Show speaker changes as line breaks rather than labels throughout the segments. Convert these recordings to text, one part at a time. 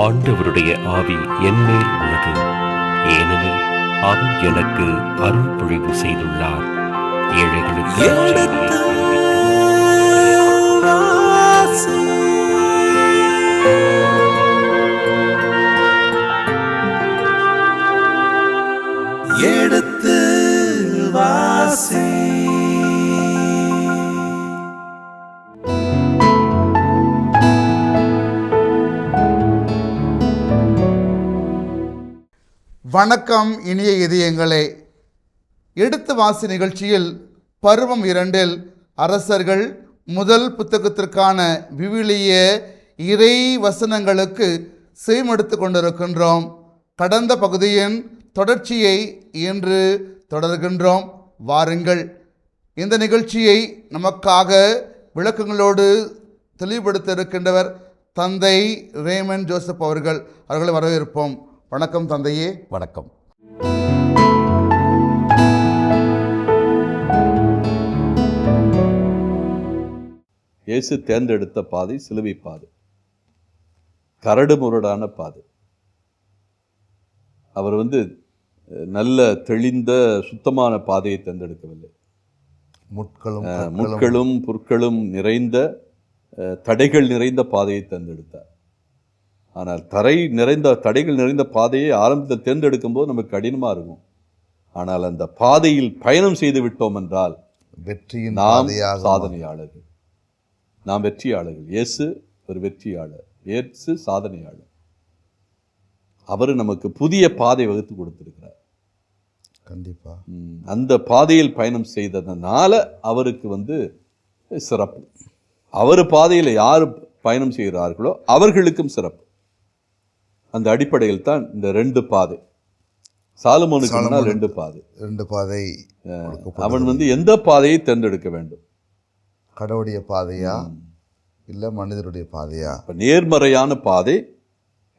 ஆண்டவருடைய ஆவி என்மேல் உள்ளது, ஏனெனில் அவர் எனக்கு அருள் பொழிவு செய்துள்ளார். ஏழைகளுக்கு
எடுத்து வாசி.
வணக்கம் இனிய இதயங்களே. எடுத்து வாசி நிகழ்ச்சியில் பருவம் 2 அரசர்கள் முதல் புத்தகத்திற்கான விவிலிய இறை வசனங்களுக்கு செவிமடுத்து கொண்டிருக்கின்றோம். கடந்த பகுதியின் தொடர்ச்சியை இன்று தொடர்கின்றோம். வாருங்கள், இந்த நிகழ்ச்சியை நமக்காக விளக்கங்களோடு தெளிவுபடுத்த இருக்கின்றவர் தந்தை ரேமன் ஜோசப் அவர்களை வரவேற்போம். வணக்கம் தந்தையே.
வணக்கம். இயேசு தேர்ந்தெடுத்த பாதை சிலுவை பாதை, கரடு முரடான பாதை. அவர் நல்ல தெளிந்த சுத்தமான பாதையை தேர்ந்தெடுக்கவில்லை. முட்களும் புற்களும் நிறைந்த தடைகள் நிறைந்த பாதையை தேர்ந்தெடுத்தார். ஆனால் தடைகள் நிறைந்த பாதையை ஆரம்பத்தில் தேர்ந்தெடுக்கும் போது நமக்கு கடினமாக இருக்கும். ஆனால் அந்த பாதையில் பயணம் செய்து விட்டோம் என்றால் நாம் சாதனையாளர்கள். நாம் வெற்றியாளர்கள். இயேசு ஒரு வெற்றியாளர், இயேசு சாதனையாளர். அவர் நமக்கு புதிய பாதை வகுத்து கொடுத்திருக்கிறார்.
கண்டிப்பா
அந்த பாதையில் பயணம் செய்ததுனால அவருக்கு சிறப்பு. அவர் பாதையில் யார் பயணம் செய்கிறார்களோ அவர்களுக்கும் சிறப்பு. அந்த அடிப்படையில் தான் இந்த 2 பாதை. சாலமோனுக்கு முன்னால் 2 பாதை. அவன் எந்த பாதையை தேர்ந்தெடுக்க வேண்டும்?
கடவுளுடைய பாதையா இல்லை மனிதருடைய பாதையா?
இப்போ நேர்மறையான பாதை,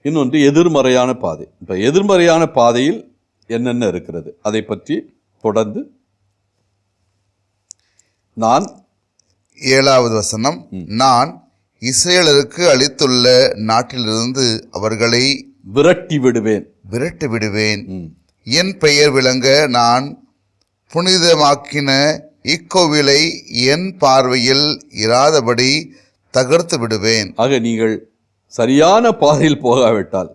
இன்னொன்று எதிர்மறையான பாதை. இப்போ எதிர்மறையான பாதையில் என்னென்ன இருக்கிறது அதை பற்றி தொடர்ந்து நான்
7வது வசனம், நான் இஸ்ரேலருக்கு அளித்துள்ள நாட்டிலிருந்து அவர்களை
விரட்டி விடுவேன்.
என் பெயர் விளங்க நான் புனிதமாக்கின இக்கோவிலை என் பார்வையில் இராதபடி தகர்த்து விடுவேன்.
ஆக நீங்கள் சரியான பாதையில் போகாவிட்டால்,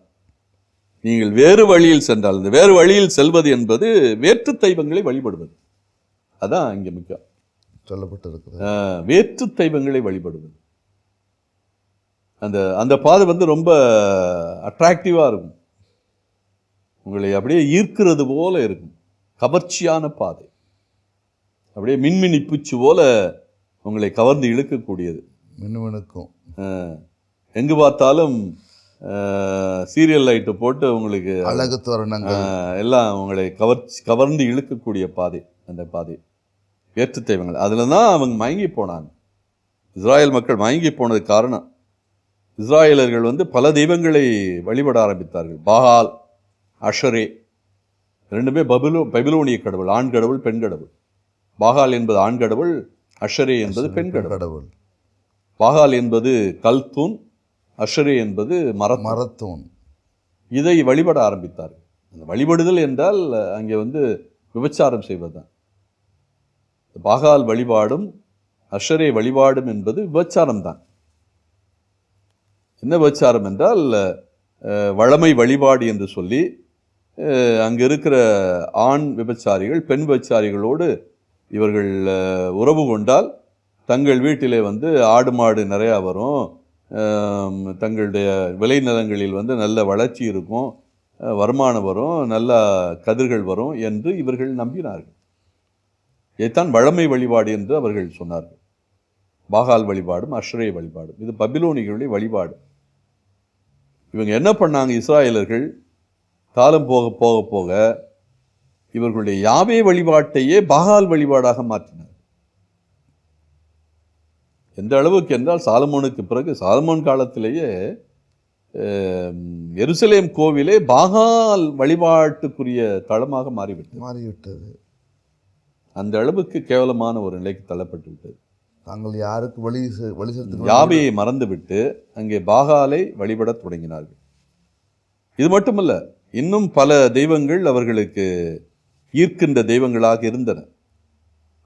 நீங்கள் வேறு வழியில் சென்றால், இந்த வேறு வழியில் செல்வது என்பது வேற்று தெய்வங்களை வழிபடுவது. அதான் இங்கே முக்கியம்
சொல்லப்பட்டிருக்கிறது.
வேற்று தெய்வங்களை வழிபடுவது. அந்த பாதை ரொம்ப அட்ராக்டிவாக இருக்கும். உங்களை அப்படியே ஈர்க்கிறது போல இருக்கும். கவர்ச்சியான பாதை, அப்படியே மின்மினி பூச்சி போல உங்களை கவர்ந்து இழுக்கக்கூடியது.
மின்மினுக்கும்
எங்கு பார்த்தாலும் சீரியல் லைட்டு போட்டு உங்களுக்கு
அழகு தோரணங்கள்
எல்லாம் உங்களை கவர்ந்து இழுக்கக்கூடிய பாதை. அந்த பாதை வேற்று தெய்வங்கள். அதில் தான் அவங்க மயங்கி போனாங்க. இஸ்ராயல் மக்கள் மயங்கி போனதுக்கு காரணம், இஸ்ராயலர்கள் பல தெய்வங்களை வழிபட ஆரம்பித்தார்கள். பாகால், அஷரே, 2மே பபிலோனிய கடவுள். ஆண் கடவுள், பெண் கடவுள். பாகால் என்பது ஆண் கடவுள், அஷரே என்பது பெண் கடவுள். பாகால் என்பது கல்தூன், அஷரே என்பது மரத்தூன். இதை வழிபட ஆரம்பித்தார்கள். அந்த வழிபடுதல் என்றால் அங்கே விபச்சாரம் செய்வதுதான். பாகால் வழிபாடும் அஷரே வழிபாடும் என்பது விபச்சாரம் தான். என்ன விபச்சாரம் என்றால், வழமை வழிபாடு என்று சொல்லி அங்கே இருக்கிற ஆண் விபச்சாரிகள் பெண் விபச்சாரிகளோடு இவர்கள் உறவு கொண்டால் தங்கள் வீட்டிலே ஆடு மாடு நிறையா வரும், தங்களுடைய விளைநிலங்களில் நல்ல வளர்ச்சி இருக்கும், வருமானம் வரும், நல்ல கதிர்கள் வரும் என்று இவர்கள் நம்பினார்கள். இதைத்தான் வழமை வழிபாடு என்று அவர்கள் சொன்னார்கள். பாகால் வழிபாடும் அஷ்ரே வழிபாடும் இது பபிலோனிகளுடைய வழிபாடு. இவங்க என்ன பண்ணாங்க? இஸ்ராயலர்கள் காலம் போக போக போக இவர்களுடைய யாவே வழிபாட்டையே பாகால் வழிபாடாக மாற்றினார். எந்த அளவுக்கு என்றால், சாலமோனுக்கு பிறகு, சாலமோன் காலத்திலேயே எருசலேம் கோவிலே பாகால் வழிபாட்டுக்குரிய தளமாக மாறிவிட்டது. அந்த அளவுக்கு கேவலமான ஒரு நிலைக்கு தள்ளப்பட்டு விட்டது.
தாங்கள் யாருக்கு வழி செலுத்த
யாவையை மறந்துவிட்டு அங்கே பாகாலை வழிபட தொடங்கினார்கள். இது மட்டுமல்ல, இன்னும் பல தெய்வங்கள் அவர்களுக்கு ஈர்க்கின்ற தெய்வங்களாக இருந்தன.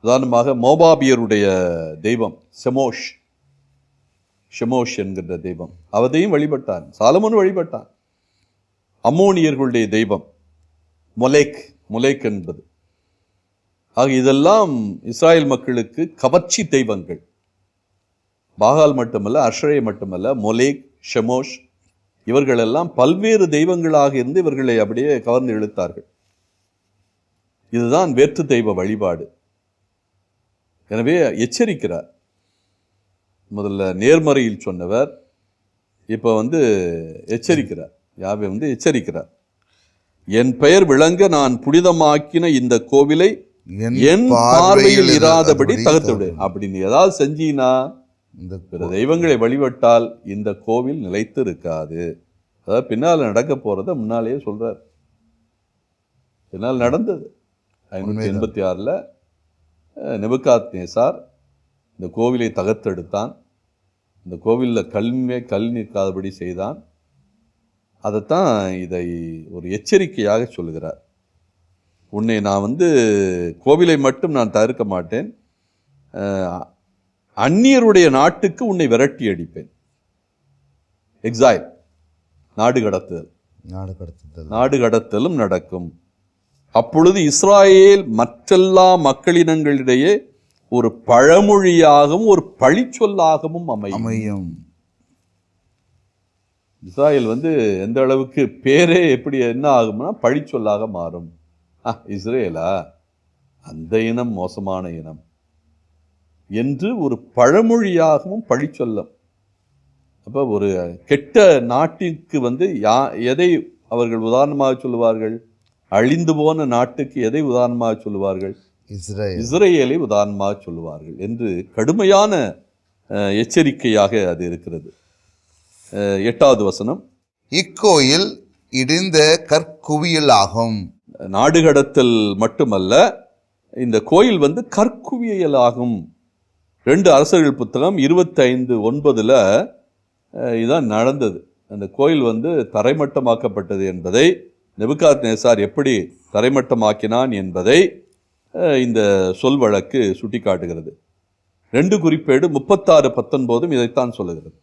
உதாரணமாக மோபாபியருடைய தெய்வம் ஷெமோஷ் என்கின்ற தெய்வம், அவதையும் வழிபட்டான். சாலமோன் வழிபட்டான். அம்மோனியர்களுடைய தெய்வம் மொலேக் என்பது. ஆக இதெல்லாம் இஸ்ராயல் மக்களுக்கு கவர்ச்சி தெய்வங்கள். பாகால் மட்டுமல்ல, அஷரே மட்டுமல்ல, மொலேக், ஷெமோஷ் இவர்களெல்லாம் பல்வேறு தெய்வங்களாக இருந்து இவர்களை அப்படியே கவர்ந்து இழுத்தார்கள். இதுதான் வேற்று தெய்வ வழிபாடு. எனவே எச்சரிக்கிறார். முதல்ல நேர்மறையில் சொன்னவர் இப்போ எச்சரிக்கிறார். யாவே எச்சரிக்கிறார். என் பெயர் விளங்க நான் புனிதமாக்கின இந்த கோவிலை என் பார்வையில் இராதபடி தகர்த்து விடு. அப்படின்னு ஏதாவது செஞ்சீனா, பிற தெய்வங்களை வழிபட்டால் இந்த கோவில் நிலைத்து இருக்காது. அதாவது பின்னால் நடக்க போறத முன்னாலேயே சொல்றார். பின்னால் நடந்தது 586 நெபுகாத்நேசார் இந்த கோவிலை தகர்த்தெடுத்தான். இந்த கோவிலில் கல் நிற்காதபடி செய்தான். அதைத்தான் இதை ஒரு எச்சரிக்கையாக சொல்லுகிறார். உன்னை நான் கோவிலை மட்டும் நான் தவிர்க்க மாட்டேன், அந்நியருடைய நாட்டுக்கு உன்னை விரட்டி அடிப்பேன். எக்ஸைல், நாடு கடத்தலும் நடக்கும். அப்பொழுது இஸ்ராயேல் மற்றெல்லா மக்களினங்களிடையே ஒரு பழமொழியாகவும் ஒரு பழிச்சொல்லாகவும் அமையும். இஸ்ராயேல் எந்த அளவுக்கு பேரே எப்படி என்ன ஆகும்னா பழிச்சொல்லாக மாறும். இஸ்ரேலா, அந்த இனம் மோசமான இனம் என்று ஒரு பழமொழியாகவும் பழிச்சொல்லம். அப்போ ஒரு கெட்ட நாட்டிற்கு எதை அவர்கள் உதாரணமாக சொல்லுவார்கள்? அழிந்து போன நாட்டுக்கு எதை உதாரணமாக சொல்லுவார்கள்? இஸ்ரேலை உதாரணமாக சொல்லுவார்கள் என்று கடுமையான எச்சரிக்கையாக அது இருக்கிறது. 8வது வசனம், இக்கோயில் இடிந்த கற்குவியல் ஆகும். நாடு கடத்தல் மட்டுமல்ல, இந்த கோயில் கற்குவியல் ஆகும். 2 அரசர்கள் புத்தகம் 25:9 இதான் நடந்தது. அந்த கோயில் தரைமட்டமாக்கப்பட்டது என்பதை, நெபுகாத்நேசார் எப்படி தரைமட்டமாக்கினான் என்பதை இந்த சொல் வழக்கு சுட்டி காட்டுகிறது. 2 குறிப்பேடு 36:19 இதைத்தான் சொல்லுகிறது.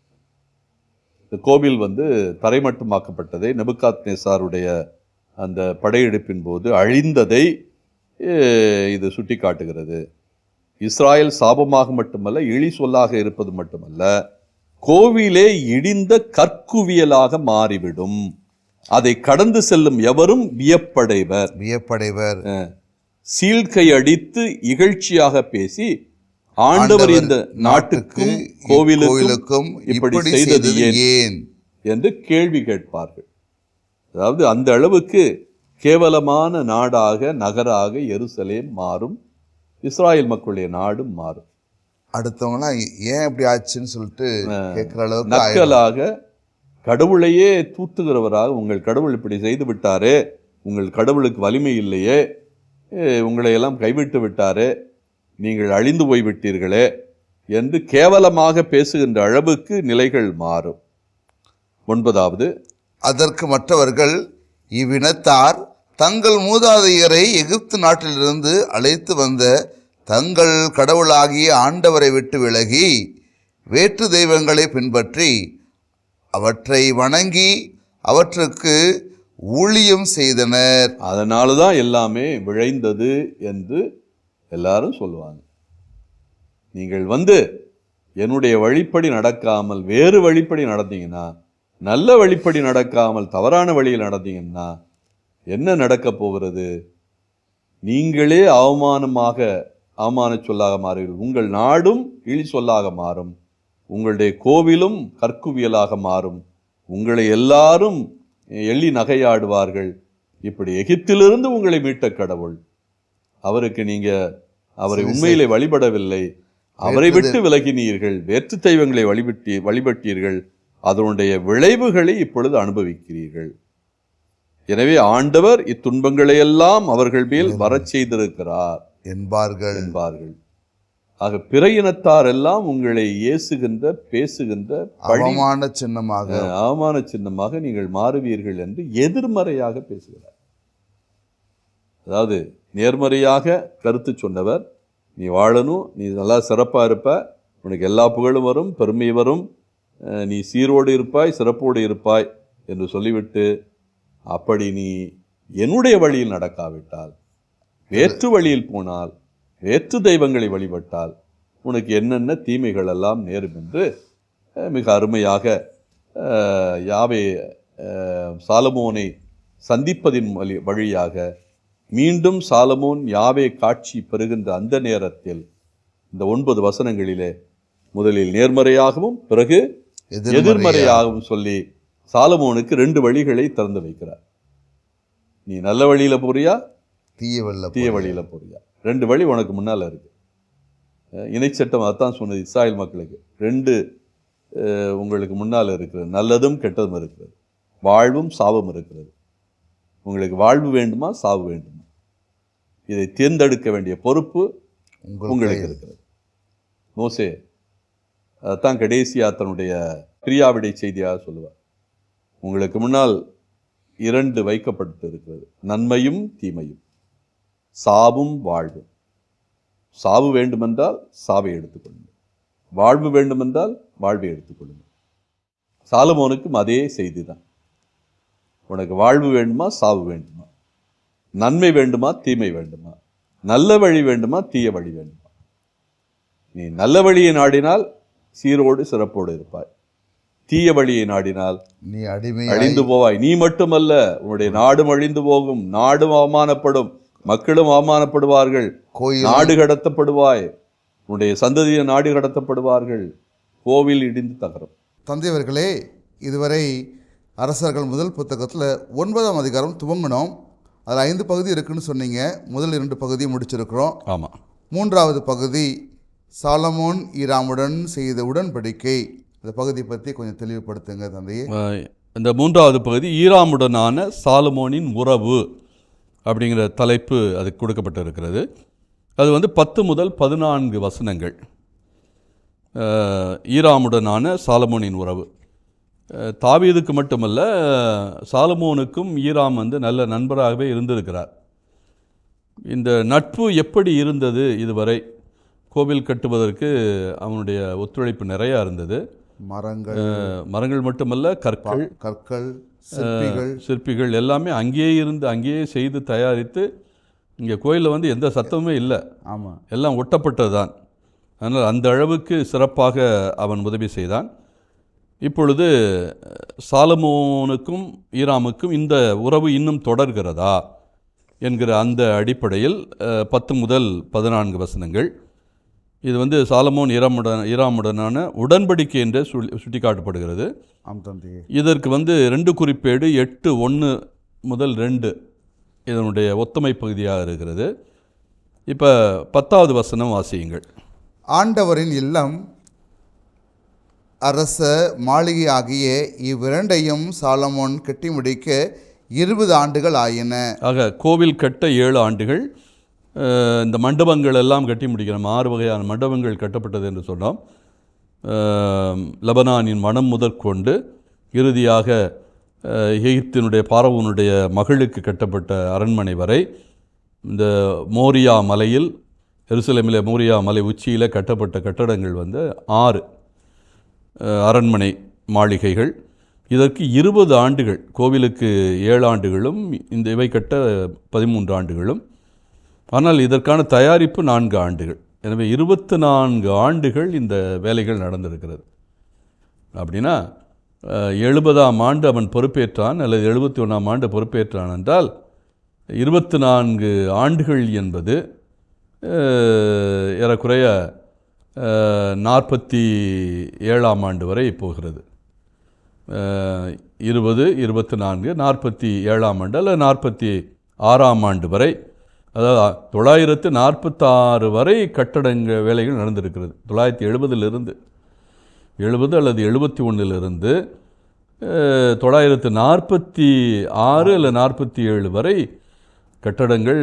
இந்த கோவில் தரைமட்டமாக்கப்பட்டதை, நெபுகாத்நேசாருடைய அந்த படையெடுப்பின் போது அழிந்ததை இது சுட்டி காட்டுகிறது. இஸ்ராயல் சாபமாக மட்டுமல்ல, இழி சொல்லாக இருப்பது மட்டுமல்ல, கோவிலே இடிந்த கற்குவியலாக மாறிவிடும். அதை கடந்து செல்லும் எவரும் வியப்படைவர். சீழ்கை அடித்து இகழ்ச்சியாக பேசி, ஆண்டவர் இந்த நாட்டுக்கும் கோவிலுக்கும் இப்படி செய்தது ஏன் என்று கேள்வி கேட்பார்கள். அதாவது அந்த அளவுக்கு கேவலமான நாடாக, நகராக எருசலேம் மாறும். இஸ்ராயல் மக்களுடைய நாடும் மாறும்.
அடுத்தவங்களாம் ஏன் இப்படி ஆச்சுன்னு சொல்லிட்டு கேட்கிற அளவுக்கு
நக்கலாக, கடவுளையே தூத்துகிறவராக, உங்கள் கடவுள் இப்படி செய்து விட்டாரே, உங்கள் கடவுளுக்கு வலிமை இல்லையே, உங்களை எல்லாம் கைவிட்டு விட்டாரே, நீங்கள் அழிந்து போய்விட்டீர்களே என்று கேவலமாக பேசுகின்ற அளவுக்கு நிலைகள் மாறும். 9வது, அதற்கு மற்றவர்கள், இவ்வினத்தார் தங்கள் மூதாதையரை எகிப்து நாட்டிலிருந்து அழைத்து வந்த தங்கள் கடவுளாகிய ஆண்டவரை விட்டு விலகி வேற்று தெய்வங்களை பின்பற்றி அவற்றை வணங்கி அவற்றுக்கு ஊழியம் செய்தனர். அதனால தான் எல்லாமே விளைந்தது என்று எல்லாரும் சொல்லுவாங்க. நீங்கள் என்னுடைய வழிப்படி நடக்காமல் வேறு வழிப்படி நடந்தீங்கன்னா, நல்ல வழிப்படி நடக்காமல் தவறான வழியில் நடந்தீங்கன்னா என்ன நடக்க போகிறது? நீங்களே அவமான சொல்லாக மாறுவீர்கள். உங்கள் நாடும் இழி சொல்லாக மாறும். உங்களுடைய கோவிலும் கற்குவியலாக மாறும். உங்களை எல்லாரும் எள்ளி நகையாடுவார்கள். இப்படி எகிப்திலிருந்து உங்களை மீட்ட கடவுள், அவருக்கு அவரை உண்மையிலே வழிபடவில்லை, அவரை விட்டு விலகினீர்கள், வேற்று தெய்வங்களை வழிபட்டீர்கள். அதனுடைய விளைவுகளை இப்பொழுது அனுபவிக்கிறீர்கள். எனவே ஆண்டவர் இத்துன்பங்களை எல்லாம் அவர்கள் மேல் வரச் செய்திருக்கிறார் என்பார்கள். ஆக பிற இனத்தார் எல்லாம் உங்களை ஏசுகின்ற பேசுகின்ற
அவமான சின்னமாக
அவமான சின்னமாக நீங்கள் மாறுவீர்கள் என்று எதிர்மறையாக பேசுகிறார். அதாவது நேர்மறையாக கருத்து சொன்னவர், நீ வாழணும், நீ நல்லா சிறப்பாக இருப்ப, உனக்கு எல்லா புகழும் வரும், பெருமை வரும், நீ சீரோடு இருப்பாய், சிறப்போடு இருப்பாய் என்று சொல்லிவிட்டு, அப்படி நீ என்னுடைய வழியில் நடக்காவிட்டால், வேற்று வழியில் போனால், வேற்று தெய்வங்களை வழிபட்டால் உனக்கு என்னென்ன தீமைகள் எல்லாம் நேரும் என்று மிக அருமையாக யாவே சாலமோனை சந்திப்பதின் வழியாக மீண்டும் சாலமோன் யாவே காட்சி பெறுகின்ற அந்த நேரத்தில் இந்த 9 வசனங்களிலே முதலில் நேர்மறையாகவும் பிறகு எதிர்மறையாகவும் சொல்லி சாலமோனுக்கு 2 வழிகளை திறந்து வைக்கிறார். நீ நல்ல வழியில போறியா, தீய வழியில போறியா? 2 வழி உனக்கு முன்னால் இருக்கு. இணைச்சட்டம் அதான் சொன்னது இஸ்ராயல் மக்களுக்கு. 2 உங்களுக்கு முன்னால் இருக்கிறது, நல்லதும் கெட்டதும் இருக்கிறது, வாழ்வும் சாவும் இருக்கிறது. உங்களுக்கு வாழ்வு வேண்டுமா, சாவு வேண்டுமா? இதை தேர்ந்தெடுக்க வேண்டிய பொறுப்பு உங்களுக்கு இருக்கிறது. மோசே அதான் கடைசியா தன்னுடைய பிரியாவிடை செய்தியாக சொல்லுவார், உங்களுக்கு முன்னால் 2 வைக்கப்பட்டு இருக்கிறது, நன்மையும் தீமையும், சாவும் வாழ்வும். சாவு வேண்டுமென்றால் சாவை எடுத்துக்கொள்ளுங்கள், வாழ்வு வேண்டுமென்றால் வாழ்வை எடுத்துக்கொள்ளுங்கள். சாலமோனுக்கும் அதே செய்தி தான். உனக்கு வாழ்வு வேண்டுமா, சாவு வேண்டுமா? நன்மை வேண்டுமா, தீமை வேண்டுமா? நல்ல வழி வேண்டுமா, தீய வழி வேண்டுமா? நீ நல்ல வழியை நாடினால் சீரோடு சிறப்போடு இருப்பாய், தீய வழியை நாடினால் நீ அழிந்து போவாய். நீ மட்டுமல்ல, உன்னுடைய நாடும் அழிந்து போகும், நாடும் அவமானப்படும், மக்களும் அவமானப்படுவார்கள், நாடு கடத்தப்படுவாய், உன்னுடைய சந்ததிய நாடு கடத்தப்படுவார்கள், கோவில் இடிந்து தகரும்.
தந்தையவர்களே, இதுவரை அரசர்கள் முதல் புத்தகத்தில் 9ஆம் அதிகாரம் துவங்கினோம். அதில் 5 பகுதி இருக்குன்னு சொன்னீங்க. முதல் 2 பகுதியை முடிச்சிருக்கிறோம்.
ஆமாம்.
3வது பகுதி சாலமோன் ஈராமுடன் செய்த உடன்படிக்கை. இந்த பகுதி பற்றி கொஞ்சம் தெளிவுபடுத்துங்க தந்தையே.
இந்த 3வது பகுதி ஈராமுடனான சாலமோனின் உறவு அப்படிங்கிற தலைப்பு அதுக்கு கொடுக்கப்பட்டிருக்கிறது. அது 10 முதல் 14 வசனங்கள். ஈராமுடனான சாலமோனின் உறவு. தாவீதுக்கு மட்டுமல்ல, சாலமோனுக்கும் ஈராம் நல்ல நண்பராகவே இருந்திருக்கிறார். இந்த நட்பு எப்படி இருந்தது? இதுவரை கோவில் கட்டுவதற்கு அவனுடைய ஒத்துழைப்பு நிறையா இருந்தது. மரங்கள் மட்டுமல்ல, கற்கள் சிற்பிகள் எல்லாமே அங்கேயே இருந்து அங்கேயே செய்து தயாரித்து, இங்கே கோயிலில் எந்த சத்தமுமே இல்லை.
ஆமாம்,
எல்லாம் ஒட்டப்பட்டது தான். அதனால் அந்த அளவுக்கு சிறப்பாக அவன் உதவி செய்தான். இப்பொழுது சாலமோனுக்கும் ஈராமுக்கும் இந்த உறவு இன்னும் தொடர்கிறதா என்கிற அந்த அடிப்படையில் 10 முதல் 14 வசனங்கள். இது சாலமோன் ஈராமுடனான உடன்படிக்கை என்று சுட்டிக்காட்டப்படுகிறது. இதற்கு 2 குறிப்பேடு 8:1 முதல் 2 இதனுடைய ஒத்தமை பகுதியாக இருக்கிறது. இப்போ 10வது வசனம் வாசியுங்கள்.
ஆண்டவரின் இல்லம், அரச மாளிகை ஆகிய இவ்விரண்டையும் சாலமோன் கட்டி முடிக்க 20 ஆண்டுகள் ஆயின.
ஆக கோவில் கட்ட 7 ஆண்டுகள். இந்த மண்டபங்கள் எல்லாம் கட்டி முடிக்கணும். 6 வகையான மண்டபங்கள் கட்டப்பட்டது என்று சொன்னோம். லெபனானின் மனம் முதற்கொண்டு இறுதியாக எகிப்தினுடைய பார்வோனுடைய மகளுக்கு கட்டப்பட்ட அரண்மனை வரை, இந்த மோரியா மலையில், எருசலேமில் மோரியா மலை உச்சியில் கட்டப்பட்ட கட்டடங்கள் 6 அரண்மனை மாளிகைகள். இதற்கு 20 ஆண்டுகள். கோவிலுக்கு 7 ஆண்டுகளும் இவை கட்ட 13 ஆண்டுகளும். ஆனால் இதற்கான தயாரிப்பு 4 ஆண்டுகள். எனவே 24 ஆண்டுகள் இந்த வேலைகள் நடந்திருக்கிறது. அப்படின்னா 70ஆம் ஆண்டு அவன் பொறுப்பேற்றான், அல்லது 71ஆம் ஆண்டு பொறுப்பேற்றான் என்றால் 24 ஆண்டுகள் என்பது ஏறக்குறைய 47ஆம் ஆண்டு வரை போகிறது. 20, 24, 47ஆம் ஆண்டு அல்லது 46ஆம் ஆண்டு வரை, அதாவது 946 வரை கட்டடங்க வேலைகள் நடந்திருக்கிறது. 970 அல்லது 71 946 அல்லது 47 வரை கட்டடங்கள்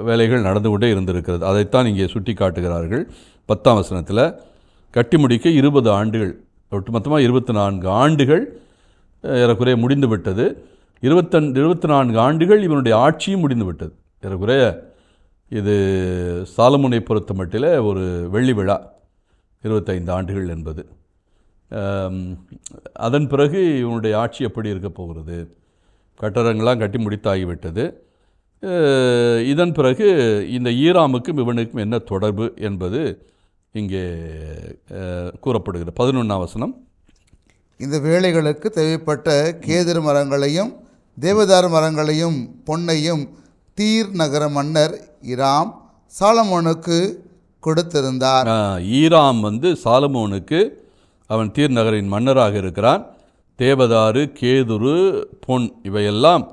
வேலைகள் நடந்து கொண்டே இருந்திருக்கிறது. அதைத்தான் இங்கே சுட்டி காட்டுகிறார்கள். 10ஆம் வசனத்தில் கட்டி முடிக்க 20 ஆண்டுகள், ஒட்டுமொத்தமாக 24 ஆண்டுகள் ஏறக்குறைய முடிந்து விட்டது. 24 ஆண்டுகள் இவனுடைய ஆட்சியும் முடிந்து விட்டது. ஏறக்குறைய இது சாலமோனை பொறுத்த மட்டில் ஒரு வெள்ளி விழா, 25 ஆண்டுகள் என்பது. அதன் பிறகு இவனுடைய ஆட்சி எப்படி இருக்க போகிறது? கட்டடங்கள்லாம் கட்டி முடித்தாகிவிட்டது. இதன் பிறகு இந்த ஈராமுக்கும் இவனுக்கும் என்ன தொடர்பு என்பது இங்கே கூறப்படுகிறது. 11ஆம் வசனம்.
இந்த வேலைகளுக்கு தேவைப்பட்ட கேதுரு மரங்களையும் தேவதார மரங்களையும் பொன்னையும் தீர் நகர மன்னர் ஈராம் சாலமோனுக்கு கொடுத்திருந்தார்.
ஈராம் சாலமோனுக்கு, அவன் தீர் நகரின் மன்னராக இருக்கிறான், தேவதாரு, கேதுரு, பொன் இவையெல்லாம்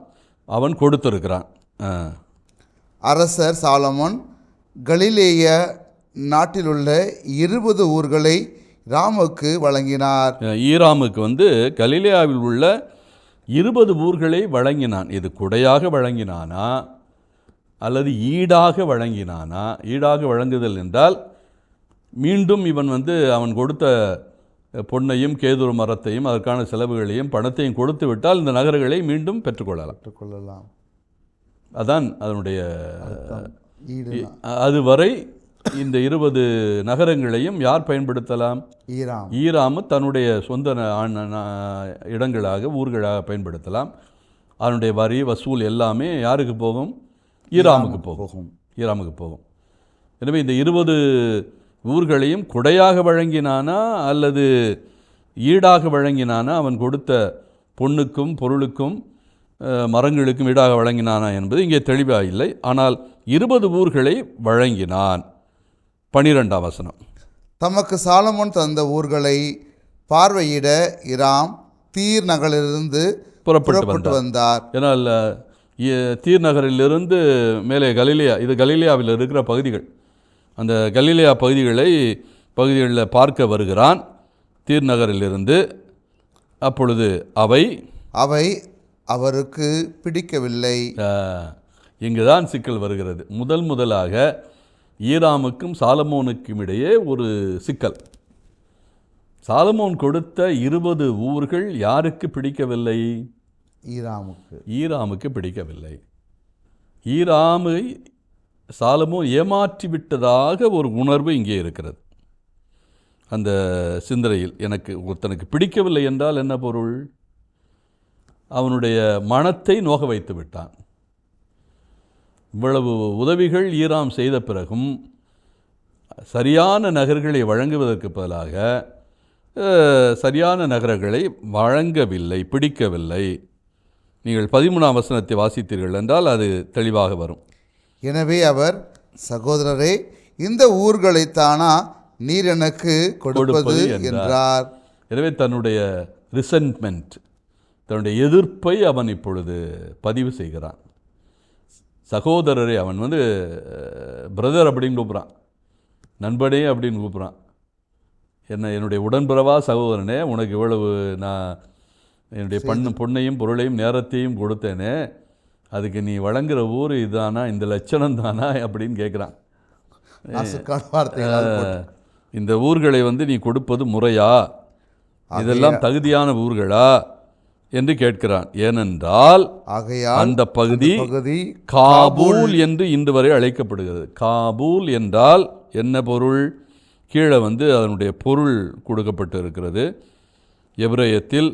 அவன் கொடுத்திருக்கிறான்.
அரசர் சாலமோன் கலிலேய நாட்டிலுள்ள 20 ஊர்களை ராமுக்கு வழங்கினார்.
ஈராமுக்கு கலிலேயாவில் உள்ள 20 ஊர்களை வழங்கினான். இது குடையாக வழங்கினானா அல்லது ஈடாக வழங்கினானா? ஈடாக வழங்குதல் என்றால் மீண்டும் இவன் அவன் கொடுத்த பொன்னையும் கேதுரு மரத்தையும் அதற்கான செலவுகளையும் பணத்தையும் கொடுத்து விட்டால் இந்த நகரங்களை மீண்டும் பெற்றுக்கொள்ளலாம். அதான் அதனுடைய. அதுவரை இந்த 20 நகரங்களையும் யார் பயன்படுத்தலாம்? ஈராம் தன்னுடைய சொந்த இடங்களாக, ஊர்களாக பயன்படுத்தலாம். அதனுடைய வரி வசூல் எல்லாமே யாருக்கு போகும்? ஈராமுக்கு போகும். எனவே இந்த 20 ஊர்களையும் குடையாக வழங்கினானா அல்லது ஈடாக வழங்கினானா, அவன் கொடுத்த பொண்ணுக்கும் பொருளுக்கும் மரங்களுக்கும் ஈடாக வழங்கினானா என்பது இங்கே தெளிவாக இல்லை. ஆனால் 20 ஊர்களை வழங்கினான். 12ஆம் வசனம்.
தமக்கு சாலமோன் தந்த ஊர்களை பார்வையிட ஈராம் தீர் நகரிலிருந்து புறப்பட்டு வந்தார்.
ஏன்னால் தீர் நகரிலிருந்து மேலே கலிலேயா, இது கலிலேயாவில் இருக்கிற பகுதிகள், அந்த கலிலேயா பகுதிகளில் பார்க்க வருகிறான் தீர் நகரிலிருந்து. அப்பொழுது அவை அவருக்கு பிடிக்கவில்லை. இங்குதான் சிக்கல் வருகிறது. முதலாக ஈராமுக்கும் சாலமோனுக்கும் இடையே ஒரு சிக்கல். சாலமோன் கொடுத்த 20 ஊர்கள் யாருக்கு பிடிக்கவில்லை? ஈராமுக்கு பிடிக்கவில்லை. ஈராமை சாலமோன் ஏமாற்றிவிட்டதாக ஒரு உணர்வு இங்கே இருக்கிறது. அந்த சிந்தனையில் எனக்கு ஒருத்தனுக்கு பிடிக்கவில்லை என்றால் என்ன பொருள்? அவனுடைய மனத்தை நோக வைத்து விட்டான். இவ்வளவு உதவிகள் ஈராம் செய்த பிறகும் சரியான நகர்களை வழங்குவதற்கு பதிலாக சரியான நகரங்களை வழங்கவில்லை, பிடிக்கவில்லை. நீங்கள் 13ஆம் வசனத்தை வாசித்தீர்கள் என்றால் அது தெளிவாக வரும்.
எனவே அவர், சகோதரரே, இந்த ஊர்களைத்தானா நீர் எனக்கு கொடுப்பது என்றார்.
எனவே தன்னுடைய ரிசன்ட்மெண்ட், தன்னுடைய எதிர்ப்பை அவன் இப்பொழுது பதிவு செய்கிறான். சகோதரரே, அவன் பிரதர் அப்படின்னு கூப்பிட்றான், நண்பனே அப்படின்னு கூப்பிட்றான். என்னுடைய உடன்பிறவா சகோதரனே, உனக்கு இவ்வளவு நான் என்னுடைய பொண்ணையும் பொருளையும் நேரத்தையும் கொடுத்தேனே, அதுக்கு நீ வழங்குற ஊர் இதானா, இந்த லட்சணம் தானா அப்படின்னு கேட்குறான். இந்த ஊர்களை நீ கொடுப்பது முறையா, இதெல்லாம் தகுதியான ஊர்களா என்று கேட்கிறான். ஏனென்றால் அந்த பகுதி காபூல் என்று இன்று வரை அழைக்கப்படுகிறது. காபூல் என்றால் என்ன பொருள்? கீழே அதனுடைய பொருள் கொடுக்கப்பட்டு இருக்கிறது. எபிரேயத்தில்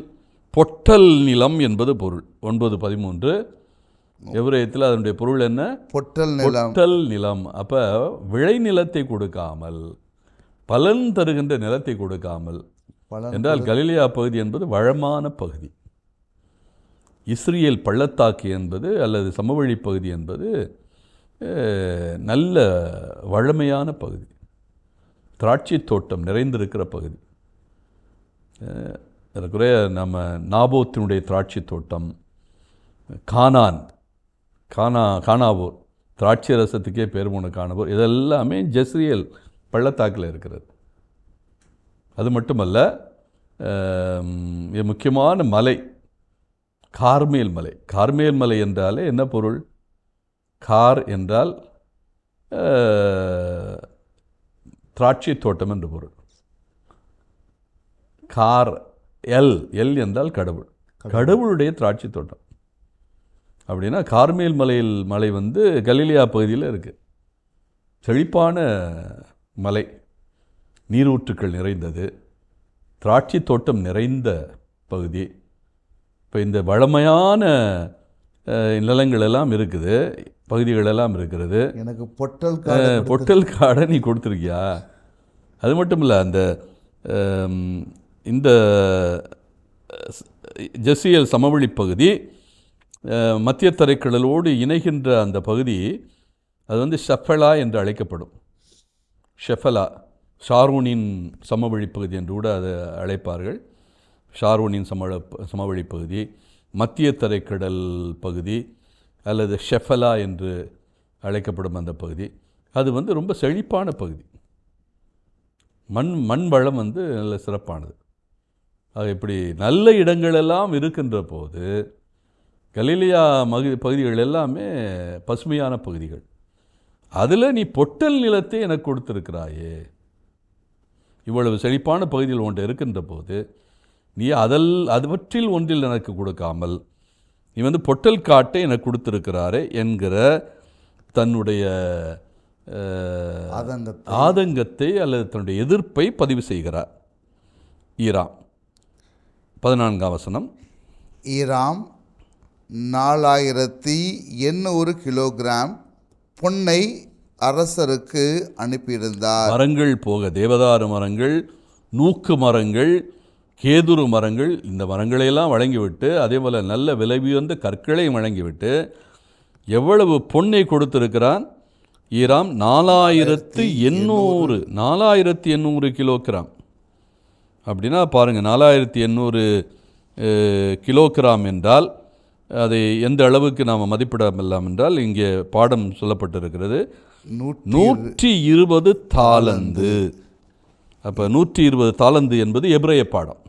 பொட்டல் நிலம் என்பது பொருள். 9:13 எபிரேயத்தில் அதனுடைய பொருள் என்ன? பொட்டல் நிலம். அப்போ விளை நிலத்தை கொடுக்காமல், பலன் தருகின்ற நிலத்தை கொடுக்காமல் என்றால் கலிலேயா பகுதி என்பது வளமான பகுதி. இஸ்ரேல் பள்ளத்தாக்கு என்பது அல்லது சமவெளி பகுதி என்பது நல்ல வளமையான பகுதி, திராட்சை தோட்டம் நிறைந்திருக்கிற பகுதி. அதுக்குறைய நம்ம நாபோத்தினுடைய திராட்சை தோட்டம், கானாவூர் திராட்சை ரசத்துக்கே பேர் போன கானாவூர், இதெல்லாமே ஜெஸ்ரியல் பள்ளத்தாக்கில் இருக்கிறது. அது மட்டுமல்ல, முக்கியமான மலை கார்மேல் மலை. கார்மேல் மலை என்றாலே என்ன பொருள்? கார் என்றால் திராட்சை தோட்டம் என்று பொருள். கார் எல் எல் என்றால் கடவுள், கடவுளுடைய திராட்சை தோட்டம். அப்படின்னா கார்மேல் மலை வந்து கலிலியா பகுதியில் இருக்குது. செழிப்பான மலை, நீரூற்றுக்கள் நிறைந்தது, திராட்சை தோட்டம் நிறைந்த பகுதி. இப்போ இந்த வளமையான நிலங்கள் எல்லாம் இருக்குது, பகுதிகளெல்லாம் இருக்கிறது.
எனக்கு
பொட்டல் காடை நீ கொடுத்துருக்கியா? அது மட்டும் இல்லை, அந்த இந்த ஜெசியல் சமவெளி பகுதி மத்திய தரைக்கடலோடு இணைகின்ற அந்த பகுதி, அது வந்து ஷெஃபலா என்று அழைக்கப்படும். ஷெஃபலா, ஷாரோனின் சமவெளி பகுதி என்று கூட அதை அழைப்பார்கள். ஷாரோனின் சமவெளி பகுதி, மத்திய தரைக்கடல் பகுதி அல்லது ஷெஃபலா என்று அழைக்கப்படும் அந்த பகுதி, அது வந்து ரொம்ப செழிப்பான பகுதி. மண் வளம் வந்து நல்ல சிறப்பானது. அது இப்படி நல்ல இடங்களெல்லாம் இருக்கின்ற போது கலிலியா பகுதிகள் எல்லாமே பசுமையான பகுதிகள். அதில் நீ பொட்டல் நிலத்தை எனக்கு கொடுத்துருக்கிறாயே, இவ்வளவு செழிப்பான பகுதியில் ஒன்று இருக்கின்ற போது நீ அதுவற்றில் ஒன்றில் எனக்கு கொடுக்காமல் நீ வந்து பொட்டல் காட்டை எனக்கு கொடுத்துருக்கிறாரே என்கிற தன்னுடைய ஆதங்கத்தை அல்லது தன்னுடைய எதிர்ப்பை பதிவு செய்கிறார் ஈராம். 14ஆம் வசனம்.
ஈராம் 4800 கிலோகிராம் பொன்னை அரசருக்கு அனுப்பியிருந்தார்.
மரங்கள் போக, தேவதாரு மரங்கள், நூக்கு மரங்கள், கேதுரு மரங்கள், இந்த மரங்களையெல்லாம் வழங்கிவிட்டு, அதே போல் நல்ல விலை உயர்ந்த கற்களையும் வழங்கிவிட்டு எவ்வளவு பொன்னை கொடுத்திருக்கிறான் ஈராம்? 4800 கிலோகிராம். அப்படின்னா பாருங்கள், 4800 கிலோகிராம் என்றால் அதை எந்த அளவுக்கு நாம் மதிப்பிடலாம் என்றால், இங்கே பாடம் சொல்லப்பட்டிருக்கிறது 120 தாலந்து. அப்போ 120 தாலந்து என்பது எபிரேய பாடம்.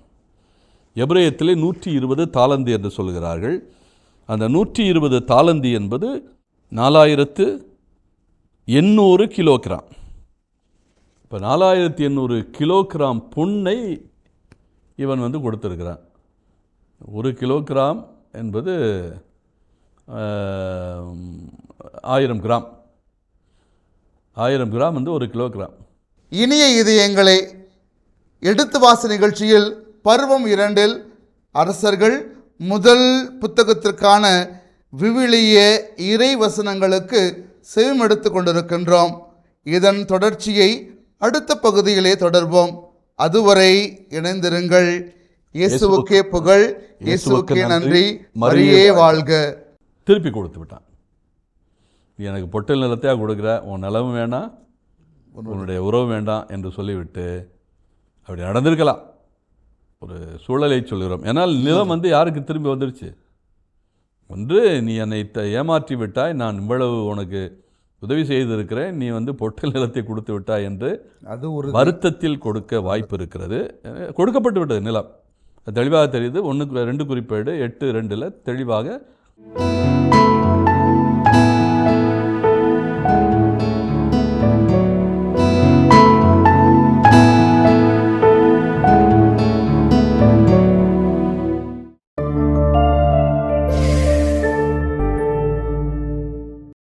எபிரேயத்திலே 120 தாலந்து என்று சொல்கிறார்கள். அந்த 120 தாலந்து என்பது 4800 கிலோகிராம். இப்போ 4800 கிலோகிராம் பொன்னை இவன் வந்து கொடுத்துருக்கிறான். 1 கிலோகிராம் என்பது 1000 கிராம். 1000 கிராம் வந்து 1 கிலோகிராம்.
இனிய இதயங்களே, எடுத்து வாசி நிகழ்ச்சியில் பருவம் 2 அரசர்கள் முதல் புத்தகத்திற்கான விவிலிய இறை வசனங்களுக்கு செவிமெடுத்து கொண்டிருக்கின்றோம். இதன் தொடர்ச்சியை அடுத்த பகுதியிலே தொடர்வோம். அதுவரை இணைந்திருங்கள். இயேசுவுக்கே புகழ், இயேசுவுக்கே நன்றி, மரியே வாழ்க.
திருப்பி கொடுத்து விட்டான். நீ எனக்கு பொட்டல் நிலத்தையாக கொடுக்குற, உன் நிலமும் வேண்டாம், உன்னுடைய உறவு வேண்டாம் என்று சொல்லிவிட்டு அப்படி நடந்திருக்கலாம். ஒரு சூழலை சொல்கிறோம். ஏன்னால் நிலம் வந்து யாருக்கு திரும்பி வந்துருச்சு? ஒன்று, நீ என்னை ஏமாற்றி விட்டாய், நான் இவ்வளவு உனக்கு உதவி செய்திருக்கிறேன், நீ வந்து பொட்டல் நிலத்தை கொடுத்து விட்டாய் என்று அது ஒரு வருத்தத்தில் கொடுக்க வாய்ப்பு இருக்கிறது. கொடுக்கப்பட்டு விட்டது நிலம், தெளிவாக தெரியுது. 1-2 குறிப்பேடு 8:2 தெளிவாக